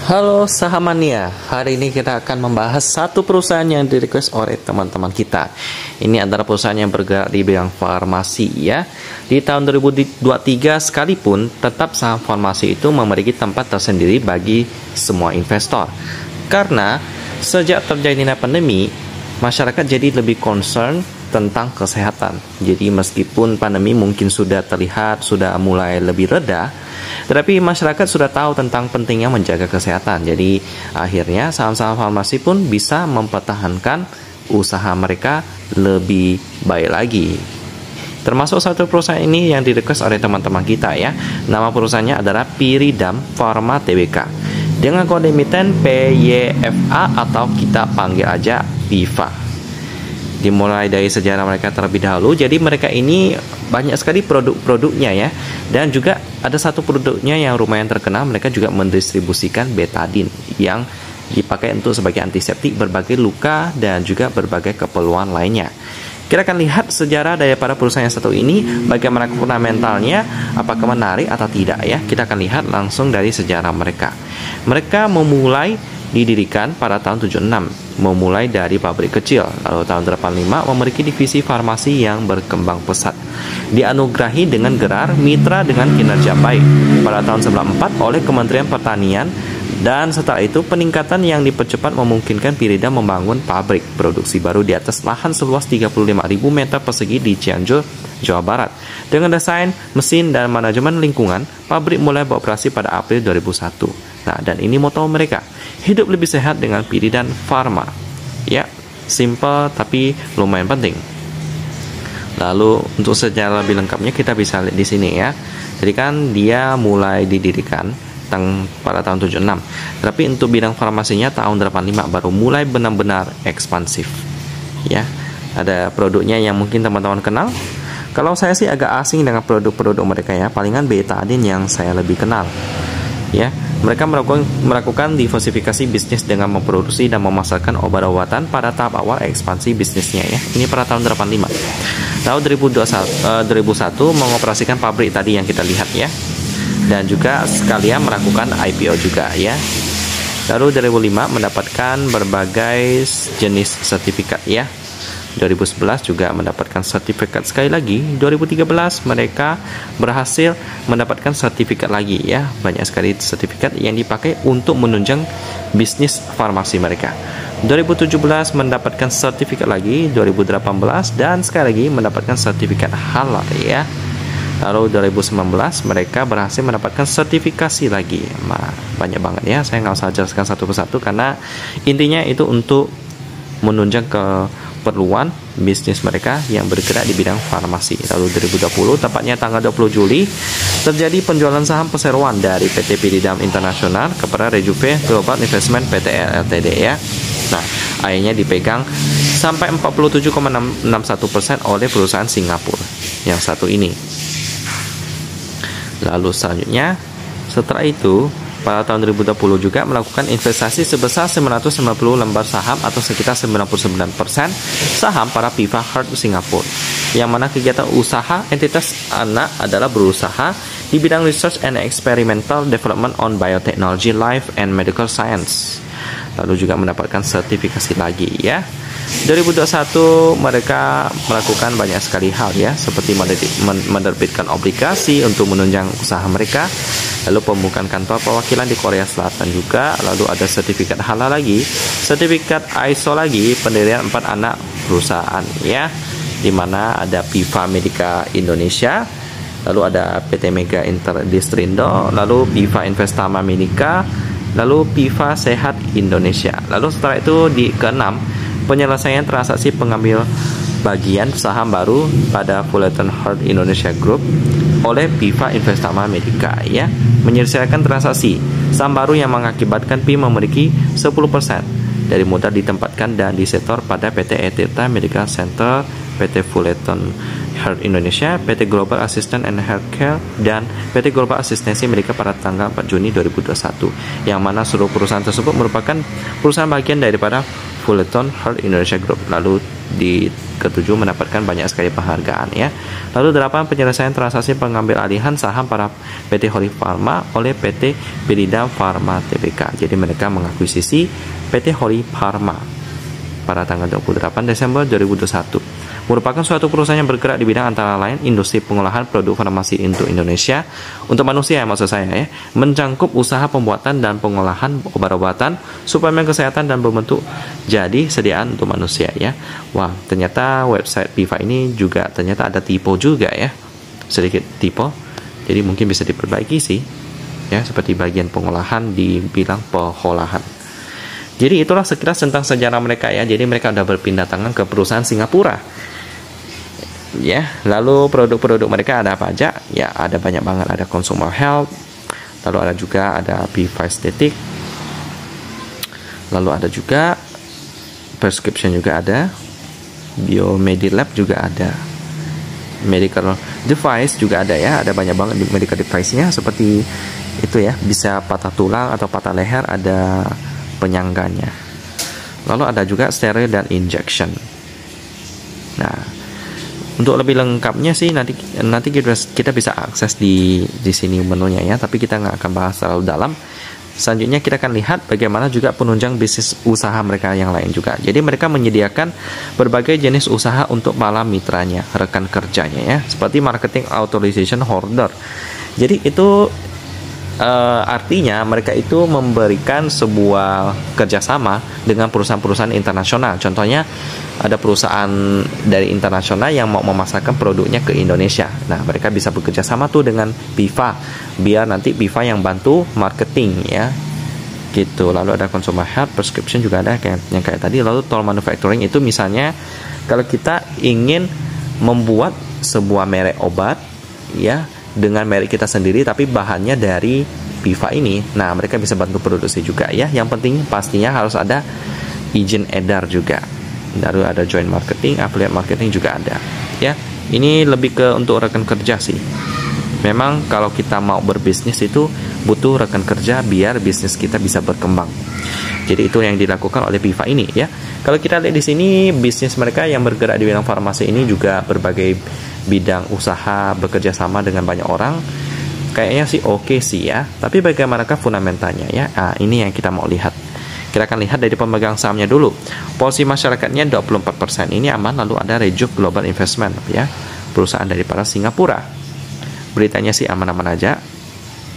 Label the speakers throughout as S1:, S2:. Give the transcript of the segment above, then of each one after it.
S1: Halo Sahamania, hari ini kita akan membahas satu perusahaan yang di-request oleh teman-teman kita. Ini adalah perusahaan yang bergerak di bidang farmasi ya. Di tahun 2023 sekalipun, tetap saham farmasi itu memiliki tempat tersendiri bagi semua investor. Karena sejak terjadinya pandemi, masyarakat jadi lebih concern tentang kesehatan. Jadi meskipun pandemi mungkin sudah terlihat, sudah mulai lebih reda, tetapi masyarakat sudah tahu tentang pentingnya menjaga kesehatan. Jadi akhirnya saham-saham farmasi pun bisa mempertahankan usaha mereka lebih baik lagi. Termasuk satu perusahaan ini yang di-request oleh teman-teman kita ya. Nama perusahaannya adalah Pyridam Pharma Tbk. Dengan kode emiten PYFA atau kita panggil aja PIFA. Dimulai dari sejarah mereka terlebih dahulu. Jadi mereka ini banyak sekali produk-produknya ya. Dan juga ada satu produknya yang lumayan terkenal. Mereka juga mendistribusikan betadine yang dipakai untuk sebagai antiseptik berbagai luka dan juga berbagai keperluan lainnya. Kita akan lihat sejarah daripada perusahaan yang satu ini, bagaimana fundamentalnya, apakah menarik atau tidak ya. Kita akan lihat langsung dari sejarah mereka. Mereka memulai didirikan pada tahun 76, memulai dari pabrik kecil. Lalu tahun 85 memiliki divisi farmasi yang berkembang pesat. Dianugerahi dengan gelar mitra dengan kinerja baik pada tahun 94 oleh Kementerian Pertanian, dan setelah itu peningkatan yang dipercepat memungkinkan Pyridam membangun pabrik produksi baru di atas lahan seluas 35.000 meter persegi di Cianjur, Jawa Barat. Dengan desain, mesin, dan manajemen lingkungan, pabrik mulai beroperasi pada April 2001. Nah, dan ini moto mereka, hidup lebih sehat dengan Pyridam Pharma. Ya, simple tapi lumayan penting. Lalu untuk sejarah lebih lengkapnya kita bisa lihat di sini ya. Jadi kan dia mulai didirikan pada tahun 76. Tapi untuk bidang farmasinya tahun 85 baru mulai benar-benar ekspansif. Ya, ada produknya yang mungkin teman-teman kenal. Kalau saya sih agak asing dengan produk-produk mereka ya. Palingan betadine yang saya lebih kenal. Ya, mereka melakukan diversifikasi bisnis dengan memproduksi dan memasarkan obat-obatan pada tahap awal ekspansi bisnisnya ya. Ini pada tahun 85. Tahun 2001 mengoperasikan pabrik tadi yang kita lihat ya. Dan juga sekalian melakukan IPO juga ya. Lalu 2005 mendapatkan berbagai jenis sertifikat ya. 2011 juga mendapatkan sertifikat sekali lagi. 2013 mereka berhasil mendapatkan sertifikat lagi ya. Banyak sekali sertifikat yang dipakai untuk menunjang bisnis farmasi mereka. 2017 mendapatkan sertifikat lagi, 2018 dan sekali lagi mendapatkan sertifikat halal ya. Lalu 2019 mereka berhasil mendapatkan sertifikasi lagi. Banyak banget ya, saya nggak usah jelaskan satu persatu karena intinya itu untuk menunjang keperluan bisnis mereka yang bergerak di bidang farmasi. Lalu 2020, tepatnya tanggal 20 Juli, terjadi penjualan saham perseroan dari PT Pyridam International kepada Rejuve Global Investment Pte Ltd ya. Nah, akhirnya dipegang sampai 47,61% oleh perusahaan Singapura yang satu ini. Lalu selanjutnya, setelah itu pada tahun 2020 juga melakukan investasi sebesar 990 lembar saham atau sekitar 99% saham para PIFA Heart Singapura, yang mana kegiatan usaha entitas anak adalah berusaha di bidang research and experimental development on biotechnology, life and medical science. Lalu juga mendapatkan sertifikasi lagi ya. 2021 mereka melakukan banyak sekali hal ya, seperti menerbitkan obligasi untuk menunjang usaha mereka, lalu pembukaan kantor perwakilan di Korea Selatan juga, lalu ada sertifikat halal lagi, sertifikat ISO lagi, pendirian 4 anak perusahaan ya, dimana ada PIFA Medica Indonesia, lalu ada PT Mega Interdistrindo, lalu PIFA Investama Medica, lalu PIFA Sehat Indonesia. Lalu setelah itu di ke-6, penyelesaian transaksi pengambil bagian saham baru pada Fullerton Heart Indonesia Group oleh PIFA Investama Medica ya, menyelesaikan transaksi saham baru yang mengakibatkan PIM memiliki 10% dari modal ditempatkan dan disetor pada PT Tirta Medical Center PT Fullerton Health Indonesia, PT Global Assistance and Healthcare, dan PT Global Asistensi Medika pada tanggal 4 Juni 2021. Yang mana seluruh perusahaan tersebut merupakan perusahaan bagian daripada Fullerton Health Indonesia Group. Lalu di ketujuh mendapatkan banyak sekali penghargaan ya. Lalu 8 penyelesaian transaksi pengambil alihan saham para PT Holy Pharma oleh PT Biridam Pharma Tbk. Jadi mereka mengakuisisi PT Holy Pharma pada tanggal 28 Desember 2021. Merupakan suatu perusahaan yang bergerak di bidang antara lain industri pengolahan produk farmasi untuk Indonesia, untuk manusia maksud saya ya, mencakup usaha pembuatan dan pengolahan obat-obatan, suplemen kesehatan dan berbentuk jadi sediaan untuk manusia ya. Wah, ternyata website PIFA ini juga ternyata ada typo juga ya, sedikit typo, jadi mungkin bisa diperbaiki sih ya, seperti bagian pengolahan dibilang pengolahan. Jadi itulah sekilas tentang sejarah mereka ya. Jadi mereka udah berpindah tangan ke perusahaan Singapura ya. Lalu produk-produk mereka ada apa aja ya? Ada banyak banget, ada consumer health, lalu ada juga ada PIFA estetik, lalu ada juga prescription juga ada, biomedilab juga ada, medical device juga ada ya. Ada banyak banget di medical device-nya, seperti itu ya, bisa patah tulang atau patah leher, ada penyangganya. Lalu ada juga steril dan injection. Nah, untuk lebih lengkapnya sih nanti kita bisa akses di sini menunya ya, tapi kita nggak akan bahas terlalu dalam. Selanjutnya kita akan lihat bagaimana juga penunjang bisnis usaha mereka yang lain juga. Jadi mereka menyediakan berbagai jenis usaha untuk para mitranya, rekan kerjanya ya, seperti marketing authorization holder. Jadi itu artinya mereka itu memberikan sebuah kerjasama dengan perusahaan-perusahaan internasional. Contohnya ada perusahaan dari internasional yang mau memasarkan produknya ke Indonesia. Nah, mereka bisa bekerja sama tuh dengan PIFA, biar nanti PIFA yang bantu marketing ya, gitu. Lalu ada consumer health, prescription juga ada yang kayak tadi. Lalu toll manufacturing itu misalnya kalau kita ingin membuat sebuah merek obat ya, dengan merek kita sendiri tapi bahannya dari PIFA ini. Nah, mereka bisa bantu produksi juga ya. Yang penting pastinya harus ada izin edar juga. Lalu ada joint marketing, affiliate marketing juga ada ya. Ini lebih ke untuk rekan kerja sih. Memang kalau kita mau berbisnis itu butuh rekan kerja biar bisnis kita bisa berkembang. Jadi itu yang dilakukan oleh PIFA ini ya. Kalau kita lihat di sini, bisnis mereka yang bergerak di bidang farmasi ini juga berbagai bidang usaha, bekerja sama dengan banyak orang. Kayaknya sih oke sih ya. Tapi bagaimanakah fundamentalnya ya? Nah, ini yang kita mau lihat. Kita akan lihat dari pemegang sahamnya dulu. Porsi masyarakatnya 24%. Ini aman. Lalu ada Rejuve Global Investment ya, perusahaan daripada Singapura. Beritanya sih aman-aman aja.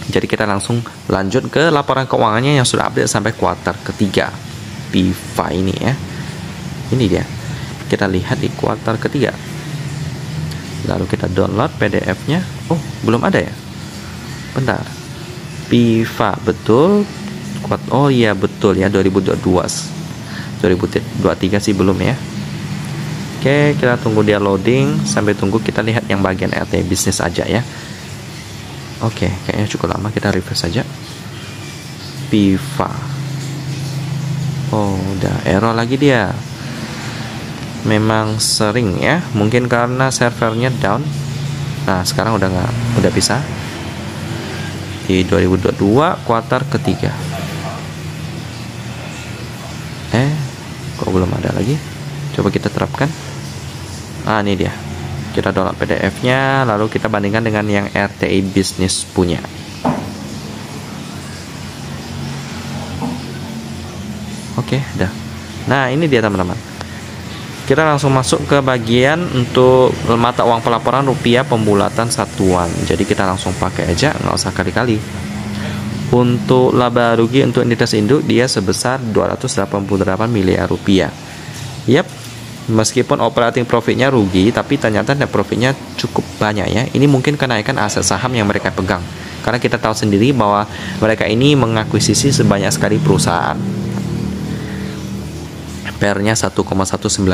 S1: Jadi kita langsung lanjut ke laporan keuangannya yang sudah update sampai kuartal ketiga PIFA ini ya. Ini dia. Kita lihat di kuartal ketiga. Lalu kita download PDF-nya. Oh, belum ada ya? Bentar. PIFA betul. Oh iya betul ya, 2022. 2023 sih belum ya. Oke, kita tunggu dia loading. Sampai tunggu kita lihat yang bagian RT bisnis aja ya. Oke, kayaknya cukup lama, kita refresh saja. PIFA. Oh, udah error lagi dia. Memang sering ya, mungkin karena servernya down. Nah, sekarang udah bisa. Di 2022 kuartal ketiga. Kok belum ada lagi? Coba kita terapkan. Ini dia. Kita download PDF-nya, lalu kita bandingkan dengan yang RTI Business punya. Oke, udah. Nah, ini dia teman-teman. Kita langsung masuk ke bagian untuk mata uang pelaporan rupiah pembulatan satuan. Jadi kita langsung pakai aja, nggak usah kali-kali. Untuk laba rugi untuk entitas induk dia sebesar 288 miliar rupiah. Yap, meskipun operating profitnya rugi, tapi ternyata net profitnya cukup banyak ya. Ini mungkin kenaikan aset saham yang mereka pegang. Karena kita tahu sendiri bahwa mereka ini mengakuisisi sebanyak sekali perusahaan. PER-nya 1,19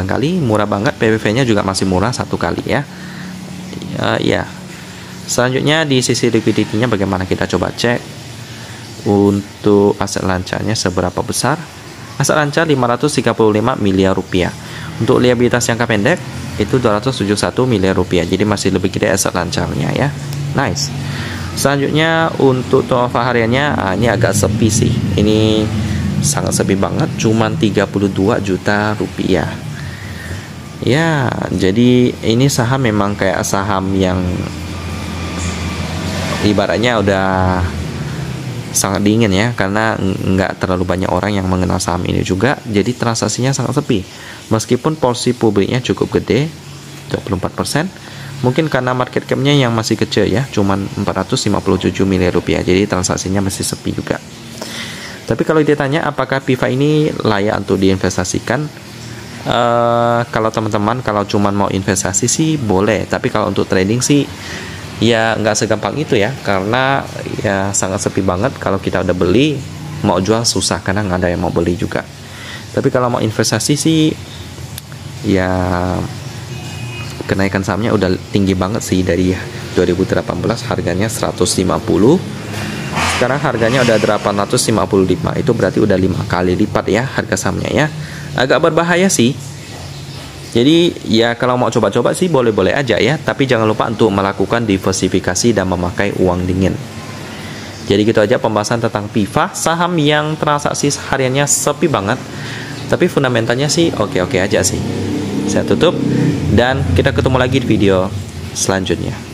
S1: kali, murah banget. PBV-nya juga masih murah 1 kali ya. Ya. Selanjutnya di sisi liquidity-nya bagaimana, kita coba cek. Untuk aset lancarnya seberapa besar? Aset lancar 535 miliar rupiah. Untuk liabilitas jangka pendek itu 271 miliar rupiah. Jadi masih lebih gede aset lancarnya ya. Nice. Selanjutnya untuk turnover hariannya, ini agak sepi sih. Ini sangat sepi banget, cuman 32 juta rupiah. Ya, jadi ini saham memang kayak saham yang ibaratnya udah sangat dingin ya, karena nggak terlalu banyak orang yang mengenal saham ini juga. Jadi transaksinya sangat sepi. Meskipun porsi publiknya cukup gede, 24%. Mungkin karena market cap-nya yang masih kecil ya, cuman 457 miliar rupiah. Jadi transaksinya masih sepi juga. Tapi kalau ditanya apakah PIFA ini layak untuk diinvestasikan, kalau teman-teman kalau cuman mau investasi sih boleh. Tapi kalau untuk trading sih ya nggak segampang itu ya, karena ya sangat sepi banget. Kalau kita udah beli, mau jual susah karena nggak ada yang mau beli juga. Tapi kalau mau investasi sih ya kenaikan sahamnya udah tinggi banget sih. Dari 2018 harganya 150, sekarang harganya udah 855. Itu berarti udah 5 kali lipat ya harga sahamnya ya. Agak berbahaya sih. Jadi ya kalau mau coba-coba sih boleh-boleh aja ya, tapi jangan lupa untuk melakukan diversifikasi dan memakai uang dingin. Jadi gitu aja pembahasan tentang PIFA, saham yang transaksi hariannya sepi banget, tapi fundamentalnya sih oke-oke aja sih. Saya tutup dan kita ketemu lagi di video selanjutnya.